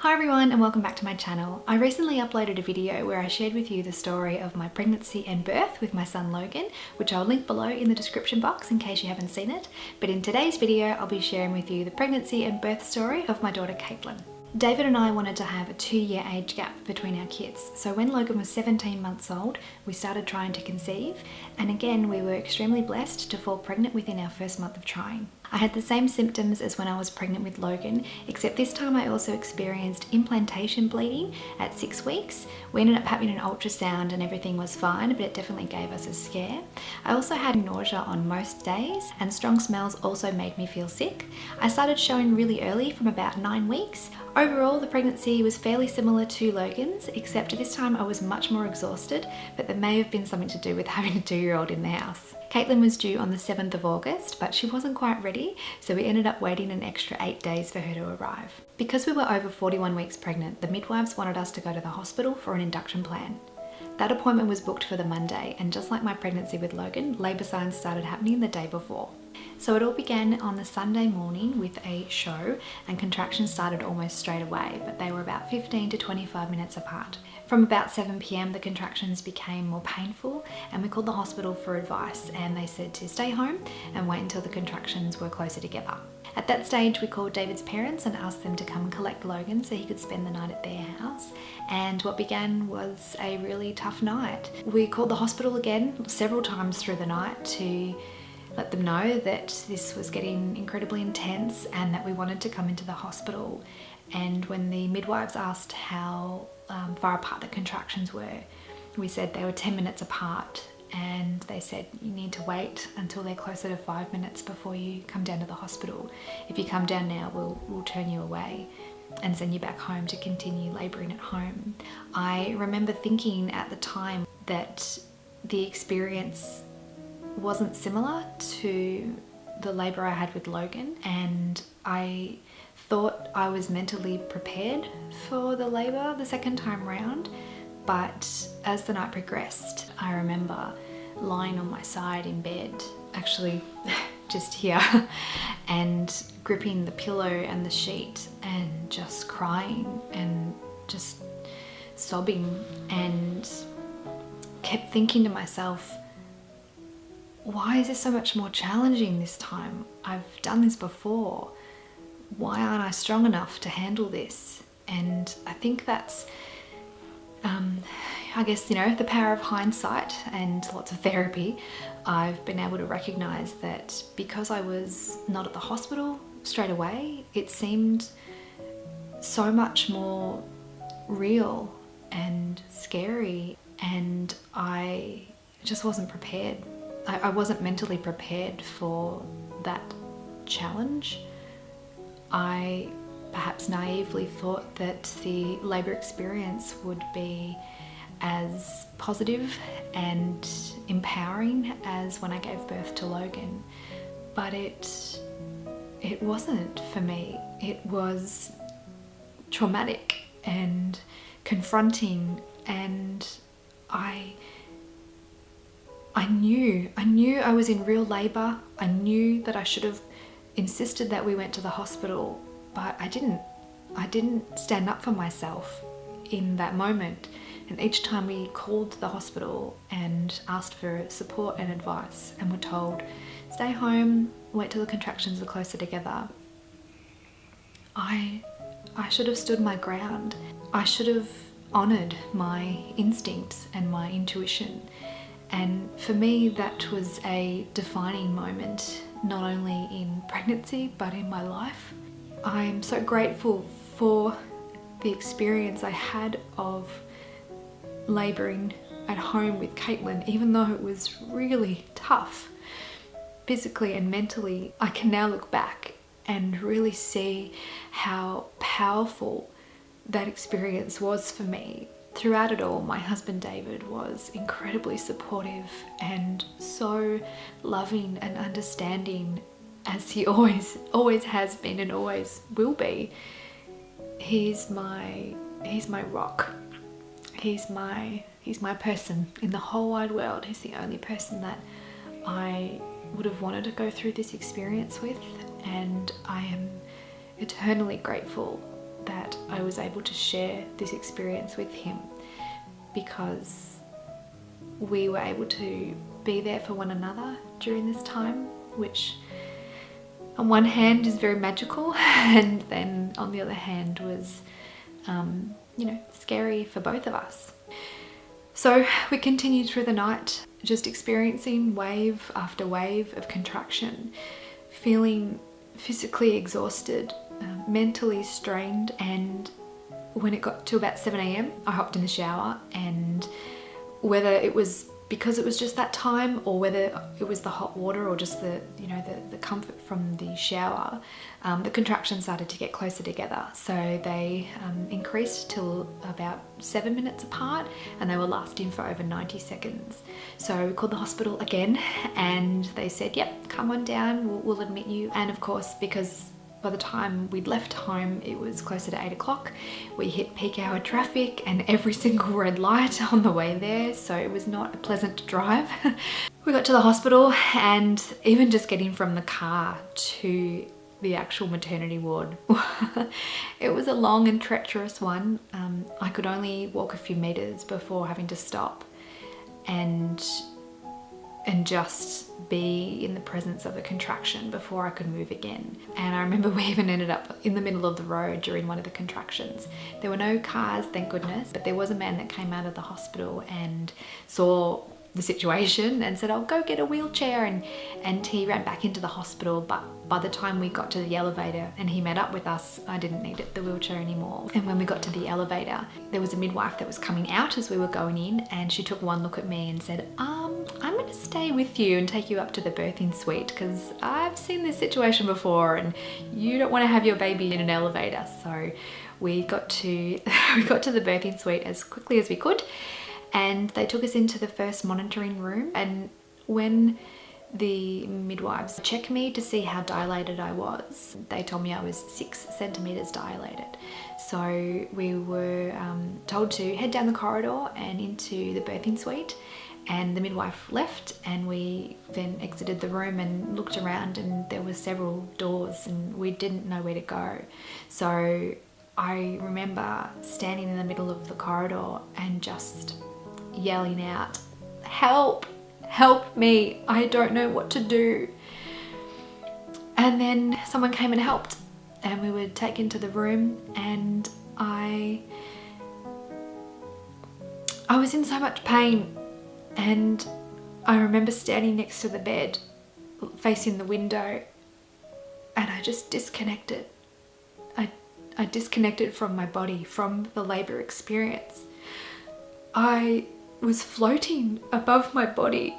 Hi everyone and welcome back to my channel. I recently uploaded a video where I shared with you the story of my pregnancy and birth with my son Logan, which I'll link below in the description box in case you haven't seen it. But in today's video, I'll be sharing with you the pregnancy and birth story of my daughter Caitlin. David and I wanted to have a 2-year age gap between our kids, so when Logan was 17 months old, we started trying to conceive, and again we were extremely blessed to fall pregnant within our first month of trying. I had the same symptoms as when I was pregnant with Logan, except this time I also experienced implantation bleeding at 6 weeks. We ended up having an ultrasound and everything was fine, but it definitely gave us a scare. I also had nausea on most days, and strong smells also made me feel sick. I started showing really early, from about 9 weeks. Overall, the pregnancy was fairly similar to Logan's, except this time I was much more exhausted, but there may have been something to do with having a 2-year-old in the house. Caitlin was due on the 7th of August, but she wasn't quite ready, so we ended up waiting an extra 8 days for her to arrive. Because we were over 41 weeks pregnant, the midwives wanted us to go to the hospital for an induction plan. That appointment was booked for the Monday, and just like my pregnancy with Logan, labour signs started happening the day before. So it all began on the Sunday morning with a show, and contractions started almost straight away, but they were about 15 to 25 minutes apart. From about 7 p.m, the contractions became more painful, and we called the hospital for advice, and they said to stay home and wait until the contractions were closer together. At that stage, we called David's parents and asked them to come collect Logan so he could spend the night at their house, and what began was a really tough night. We called the hospital again several times through the night to let them know that this was getting incredibly intense and that we wanted to come into the hospital. And when the midwives asked how far apart the contractions were, we said they were 10 minutes apart, and they said you need to wait until they're closer to 5 minutes before you come down to the hospital. If you come down now, we'll turn you away and send you back home to continue labouring at home. I remember thinking at the time that the experience wasn't similar to the labour I had with Logan, and I thought I was mentally prepared for the labour the second time round, but as the night progressed, I remember lying on my side in bed, actually just here, and gripping the pillow and the sheet and just crying and just sobbing, and kept thinking to myself, why is this so much more challenging this time? I've done this before. Why aren't I strong enough to handle this? And I think that's, I guess, you know, the power of hindsight and lots of therapy. I've been able to recognize that because I was not at the hospital straight away, it seemed so much more real and scary, and I just wasn't prepared. I wasn't mentally prepared for that challenge. I perhaps naively thought that the labour experience would be as positive and empowering as when I gave birth to Logan, but it wasn't for me. It was traumatic and confronting, and I knew I was in real labour. I knew that I should have insisted that we went to the hospital, but I didn't stand up for myself in that moment. And each time we called the hospital and asked for support and advice and were told, stay home, wait till the contractions are closer together, I should have stood my ground. I should have honoured my instincts and my intuition. And for me, that was a defining moment, not only in pregnancy, but in my life. I'm so grateful for the experience I had of labouring at home with Caitlin, even though it was really tough, physically and mentally. I can now look back and really see how powerful that experience was for me. Throughout it all, my husband David was incredibly supportive and so loving and understanding, as he always has been and always will be. He's my rock. He's my person in the whole wide world. He's the only person that I would have wanted to go through this experience with, and I am eternally grateful that I was able to share this experience with him, because we were able to be there for one another during this time, which on one hand is very magical, and then on the other hand was, you know, scary for both of us. So we continued through the night, just experiencing wave after wave of contraction, feeling physically exhausted, mentally strained, and when it got to about 7 a.m, I hopped in the shower, and whether it was because it was just that time, or whether it was the hot water, or just the, you know, the comfort from the shower, the contractions started to get closer together. So they increased till about 7 minutes apart, and they were lasting for over 90 seconds. So we called the hospital again, and they said, yep, come on down, we'll admit you. And of course, because by the time we'd left home, it was closer to 8 o'clock. We hit peak hour traffic and every single red light on the way there, so it was not a pleasant drive. We got to the hospital, and even just getting from the car to the actual maternity ward, it was a long and treacherous one. I could only walk a few meters before having to stop and just be in the presence of a contraction before I could move again. And I remember we even ended up in the middle of the road during one of the contractions. There were no cars, thank goodness, but there was a man that came out of the hospital and saw the situation and said, I'll go get a wheelchair, and he ran back into the hospital. But by the time we got to the elevator and he met up with us, I didn't need the wheelchair anymore. And when we got to the elevator, there was a midwife that was coming out as we were going in, and she took one look at me and said, I'm going to stay with you and take you up to the birthing suite, because I've seen this situation before and you don't want to have your baby in an elevator. So we got to the birthing suite as quickly as we could, and they took us into the first monitoring room. And when the midwives checked me to see how dilated I was, they told me I was 6 centimeters dilated. So we were told to head down the corridor and into the birthing suite, and the midwife left, and we then exited the room and looked around, and there were several doors and we didn't know where to go. So I remember standing in the middle of the corridor and just yelling out, help, help me, I don't know what to do. And then someone came and helped, and we were taken to the room, and I was in so much pain. And I remember standing next to the bed facing the window, and I just disconnected. I disconnected from my body, from the labor experience. I was floating above my body,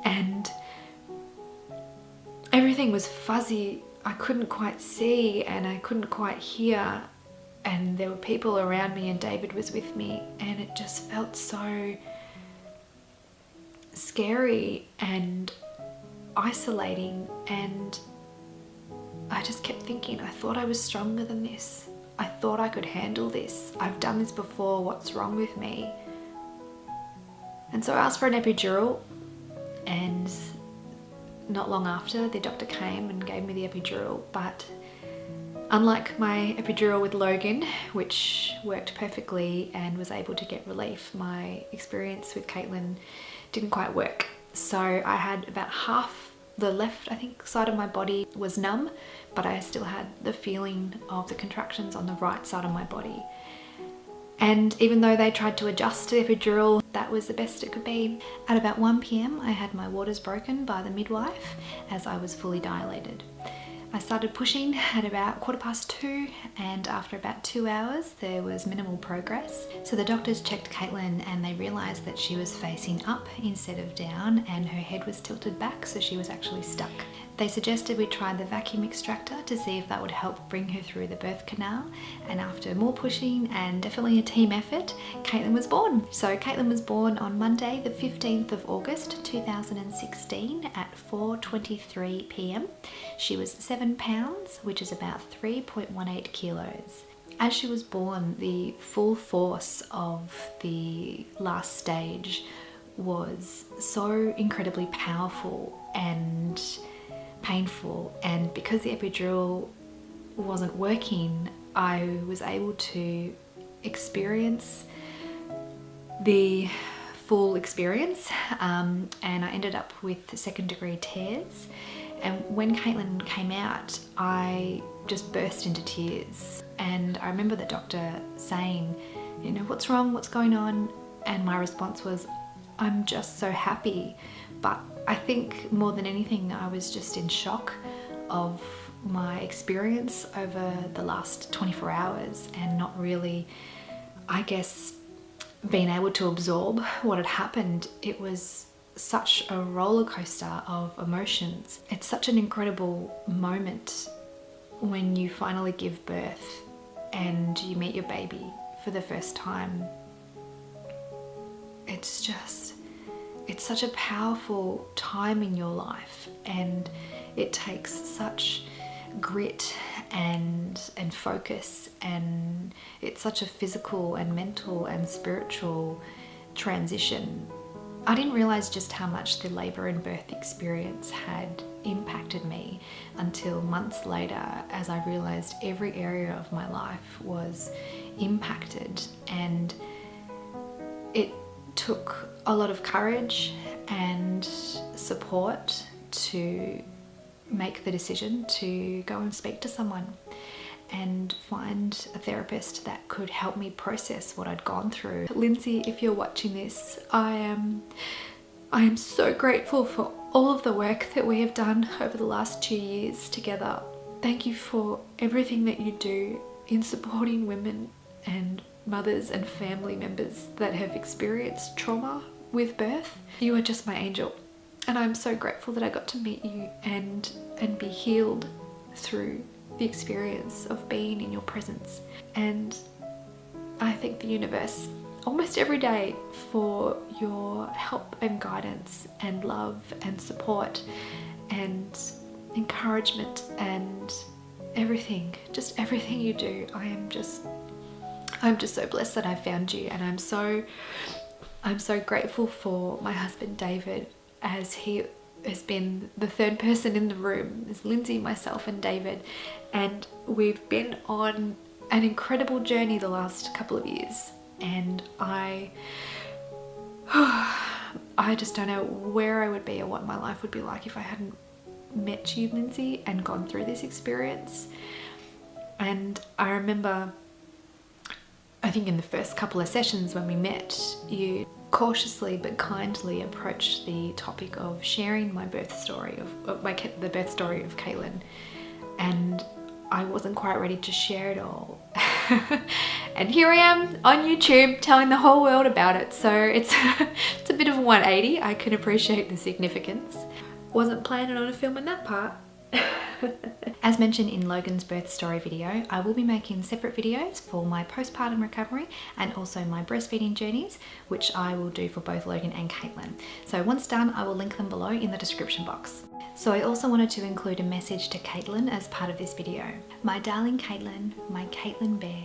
and everything was fuzzy. I couldn't quite see and I couldn't quite hear, and there were people around me, and David was with me, and it just felt so scary and isolating. And I just kept thinking, I thought I was stronger than this. I thought I could handle this. I've done this before, what's wrong with me? And so I asked for an epidural, and not long after, the doctor came and gave me the epidural. But unlike my epidural with Logan, which worked perfectly and was able to get relief, my experience with Caitlin didn't quite work. So I had about half the left, I think, side of my body was numb, but I still had the feeling of the contractions on the right side of my body. And even though they tried to adjust the epidural, that was the best it could be. At about 1 p.m, I had my waters broken by the midwife as I was fully dilated. I started pushing at about 2:15, and after about 2 hours there was minimal progress. So the doctors checked Caitlin, and they realised that she was facing up instead of down, and her head was tilted back, so she was actually stuck. They suggested we try the vacuum extractor to see if that would help bring her through the birth canal, and after more pushing and definitely a team effort, Caitlin was born. So Caitlin was born on Monday the 15th of August 2016 at 4:23 p.m. She was 7 pounds, which is about 3.18 kilos. As she was born, the full force of the last stage was so incredibly powerful and painful, and because the epidural wasn't working, I was able to experience the full experience, and I ended up with second-degree tears. And when Caitlin came out, I just burst into tears. And I remember the doctor saying, you know, what's wrong? What's going on? And my response was, I'm just so happy. But I think more than anything, I was just in shock of my experience over the last 24 hours and not really, I guess, being able to absorb what had happened. It was such a roller coaster of emotions. It's such an incredible moment when you finally give birth and you meet your baby for the first time. It's such a powerful time in your life, and it takes such grit and focus, and it's such a physical and mental and spiritual transition. I didn't realize just how much the labor and birth experience had impacted me until months later, as I realized every area of my life was impacted. And it took a lot of courage and support to make the decision to go and speak to someone and find a therapist that could help me process what I'd gone through. Lindsay, if you're watching this, I am so grateful for all of the work that we have done over the last 2 years together. Thank you for everything that you do in supporting women and mothers and family members that have experienced trauma with birth. You are just my angel, and I'm so grateful that I got to meet you and be healed through the experience of being in your presence. And I thank the universe almost every day for your help and guidance and love and support and encouragement and everything, just everything you do. I'm just so blessed that I found you, and I'm so grateful for my husband David, as he has been the third person in the room. There's Lindsay, myself and David, and we've been on an incredible journey the last couple of years, and I just don't know where I would be or what my life would be like if I hadn't met you, Lindsay, and gone through this experience. And I remember, I think in the first couple of sessions when we met, you cautiously but kindly approached the topic of sharing my birth story, the birth story of Caitlin, and I wasn't quite ready to share it all. And here I am on YouTube telling the whole world about it, so it's a bit of a 180. I can appreciate the significance. Wasn't planning on filming that part. As mentioned in Logan's birth story video, I will be making separate videos for my postpartum recovery and also my breastfeeding journeys, which I will do for both Logan and Caitlin. So once done, I will link them below in the description box. So I also wanted to include a message to Caitlin as part of this video. My darling Caitlin, my Caitlin bear,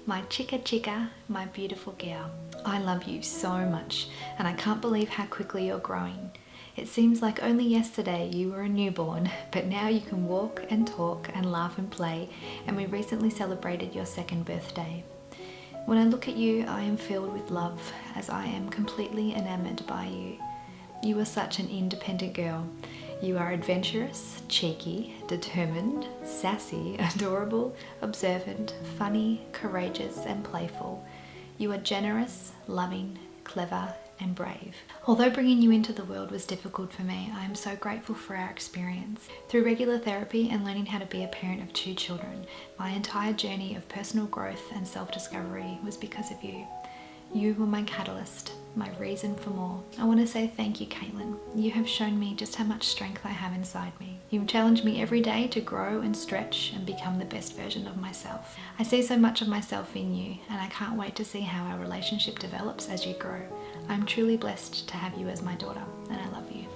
my chica, my beautiful girl. I love you so much, and I can't believe how quickly you're growing. It seems like only yesterday you were a newborn, but now you can walk and talk and laugh and play, and we recently celebrated your second birthday. When I look at you, I am filled with love, as I am completely enamored by you. You are such an independent girl. You are adventurous, cheeky, determined, sassy, adorable, observant, funny, courageous, and playful. You are generous, loving, clever, and brave. Although bringing you into the world was difficult for me, I am so grateful for our experience. Through regular therapy and learning how to be a parent of 2 children, my entire journey of personal growth and self-discovery was because of you. You were my catalyst, my reason for more. I want to say thank you, Caitlin. You have shown me just how much strength I have inside me. You've challenged me every day to grow and stretch and become the best version of myself. I see so much of myself in you, and I can't wait to see how our relationship develops as you grow. I'm truly blessed to have you as my daughter, and I love you.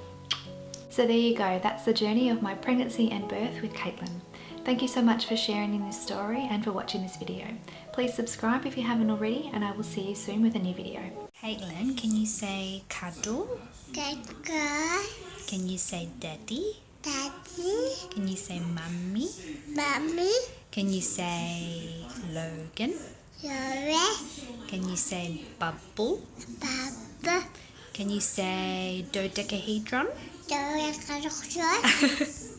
So there you go, that's the journey of my pregnancy and birth with Caitlin. Thank you so much for sharing in this story and for watching this video. Please subscribe if you haven't already, and I will see you soon with a new video. Caitlin, can you say cuddle? Cuddle. Can you say daddy? Daddy. Can you say mummy? Mommy. Can you say Logan? Logan. Can you say bubble? Bubble. Can you say dodecahedron? Logan.